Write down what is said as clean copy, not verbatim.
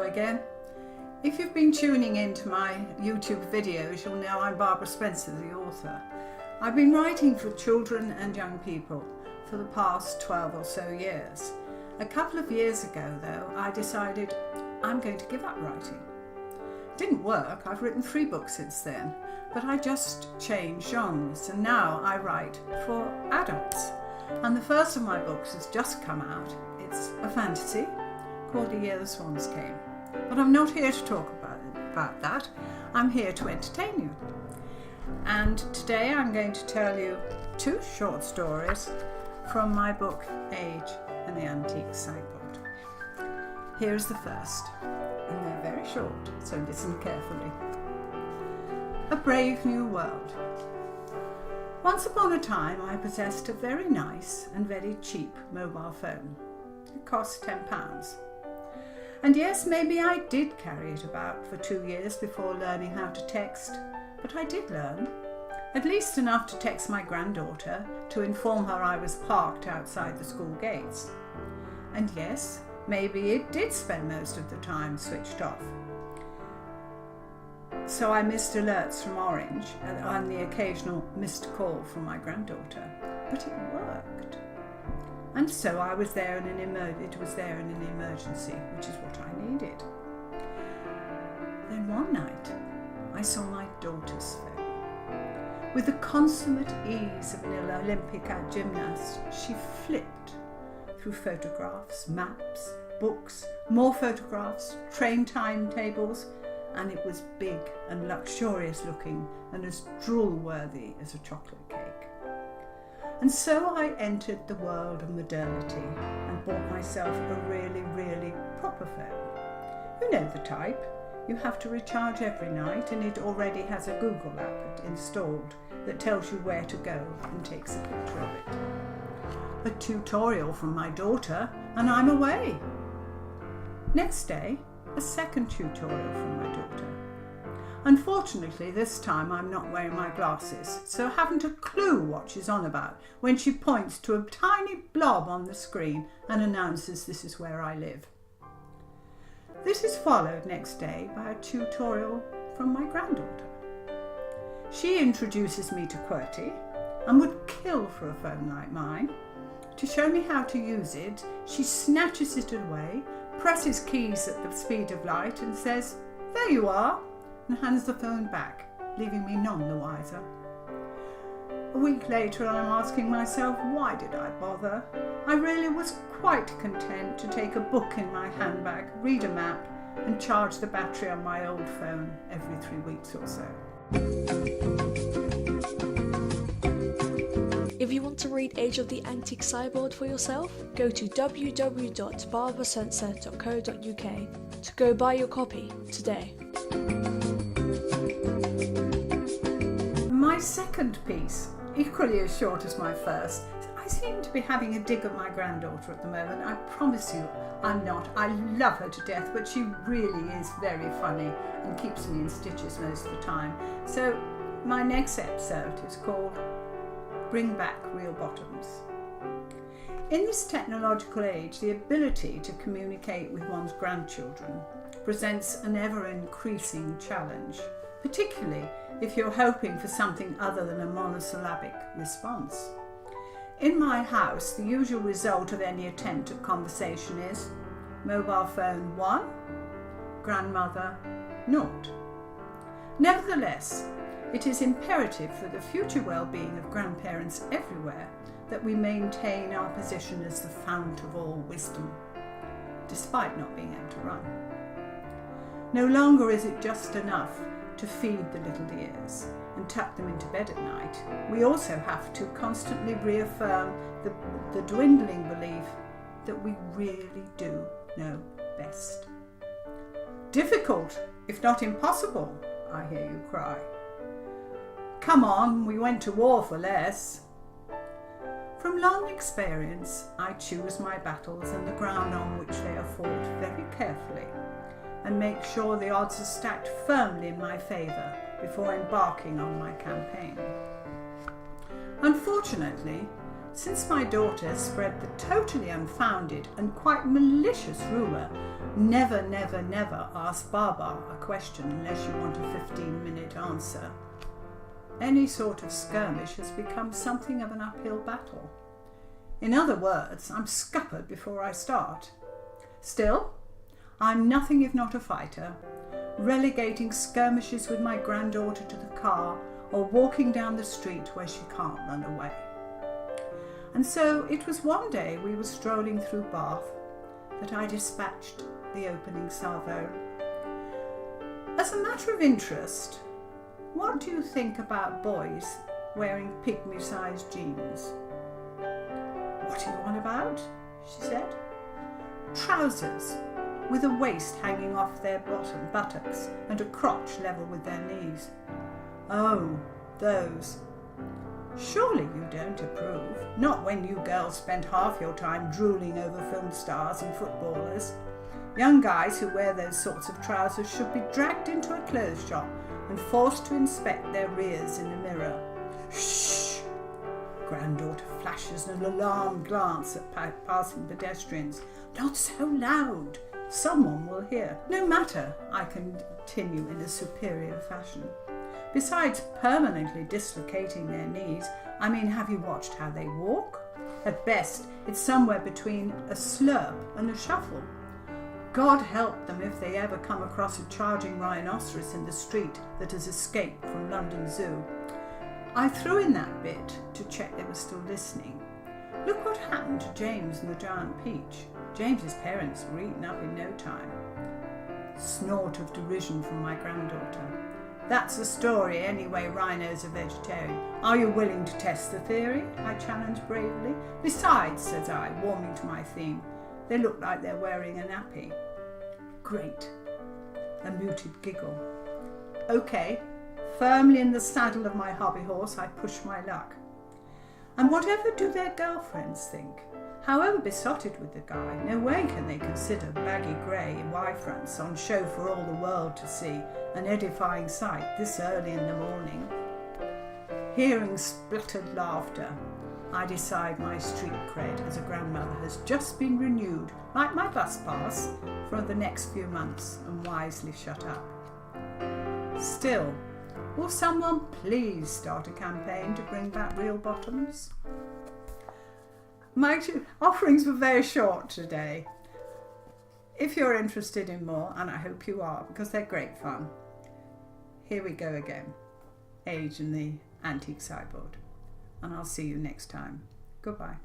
Hello again. If you've been tuning into my YouTube videos, you'll know I'm Barbara Spencer, the author. I've been writing for children and young people for the past 12 or so years. A couple of years ago, though, I decided I'm going to give up writing. It didn't work. I've written 3 books since then, but I just changed genres, and now I write for adults. And the first of my books has just come out. It's a fantasy called The Year the Swans Came. But I'm not here to talk about that. I'm here to entertain you. And today I'm going to tell you 2 short stories from my book Age and the Antique Sideboard. Here's the first, and they're very short, so listen carefully. A Brave New World. Once upon a time I possessed a very nice and very cheap mobile phone. It cost £10. And yes, maybe I did carry it about for 2 years before learning how to text, but I did learn. At least enough to text my granddaughter to inform her I was parked outside the school gates. And yes, maybe it did spend most of the time switched off. So I missed alerts from Orange and the occasional missed call from my granddaughter, but it worked. And so it was there in an emergency, which is what I needed. Then one night, I saw my daughter's phone. With the consummate ease of an Olympic gymnast, she flipped through photographs, maps, books, more photographs, train timetables, and it was big and luxurious looking and as drool-worthy as a chocolate cake. And so I entered the world of modernity and bought myself a really, really proper phone. You know the type. You have to recharge every night, and it already has a Google app installed that tells you where to go and takes a picture of it. A tutorial from my daughter, and I'm away. Next day, a second tutorial from my daughter. Unfortunately, this time I'm not wearing my glasses, so I haven't a clue what she's on about when she points to a tiny blob on the screen and announces this is where I live. This is followed next day by a tutorial from my granddaughter. She introduces me to QWERTY and would kill for a phone like mine. To show me how to use it, she snatches it away, presses keys at the speed of light and says, "There you are," and hands the phone back, leaving me none the wiser. A week later I'm asking myself, why did I bother? I really was quite content to take a book in my handbag, read a map, and charge the battery on my old phone every 3 weeks or so. If you want to read Age of the Antique Sideboard for yourself, go to www.barbaraspencer.co.uk to go buy your copy today. My second piece, equally as short as my first. I seem to be having a dig at my granddaughter at the moment. I promise you I'm not. I love her to death, but she really is very funny and keeps me in stitches most of the time. So my next excerpt is called Bring Back Real Bottoms. In this technological age, the ability to communicate with one's grandchildren presents an ever-increasing challenge, particularly if you're hoping for something other than a monosyllabic response. In my house, the usual result of any attempt at conversation is mobile phone 1, grandmother 0. Nevertheless, it is imperative for the future well-being of grandparents everywhere that we maintain our position as the fount of all wisdom, despite not being able to run. No longer is it just enough to feed the little ears and tuck them into bed at night. We also have to constantly reaffirm the dwindling belief that we really do know best. Difficult, if not impossible, I hear you cry. Come on, we went to war for less. From long experience, I choose my battles and the ground on which they are fought very carefully, and make sure the odds are stacked firmly in my favour before embarking on my campaign. Unfortunately, Since my daughter spread the totally unfounded and quite malicious rumour, never, never, never ask Baba a question unless you want a 15-minute answer, any sort of skirmish has become something of an uphill battle. In other words, I'm scuppered before I start. Still, I'm nothing if not a fighter, relegating skirmishes with my granddaughter to the car or walking down the street where she can't run away. And so it was one day we were strolling through Bath that I dispatched the opening salvo. As a matter of interest, what do you think about boys wearing pygmy-sized jeans? What are you on about? She said. Trousers with a waist hanging off their bottom buttocks and a crotch level with their knees. Oh, those. Surely you don't approve, not when you girls spend half your time drooling over film stars and footballers. Young guys who wear those sorts of trousers should be dragged into a clothes shop and forced to inspect their rears in a mirror. Shh! Granddaughter flashes an alarmed glance at passing pedestrians. Not so loud! Someone will hear. No matter, I continue in a superior fashion. Besides permanently dislocating their knees, I mean, have you watched how they walk? At best, it's somewhere between a slurp and a shuffle. God help them if they ever come across a charging rhinoceros in the street that has escaped from London Zoo. I threw in that bit to check they were still listening. Look what happened to James and the giant peach. James's parents were eaten up in no time. Snort of derision from my granddaughter. That's the story anyway, rhinos are vegetarian. Are you willing to test the theory? I challenged bravely. Besides, says I, warming to my theme, they look like they're wearing a nappy. Great. A muted giggle. Okay, firmly in the saddle of my hobby horse, I push my luck. And whatever do their girlfriends think? However besotted with the guy, no way can they consider baggy grey Y-fronts on show for all the world to see, an edifying sight this early in the morning. Hearing spluttered laughter, I decide my street cred as a grandmother has just been renewed, like my bus pass, for the next few months, and wisely shut up. Still, will someone please start a campaign to bring back real bottoms? My offerings were very short today. If you're interested in more, and I hope you are, because they're great fun, here we go again. Age and the Antique Sideboard. And I'll see you next time. Goodbye.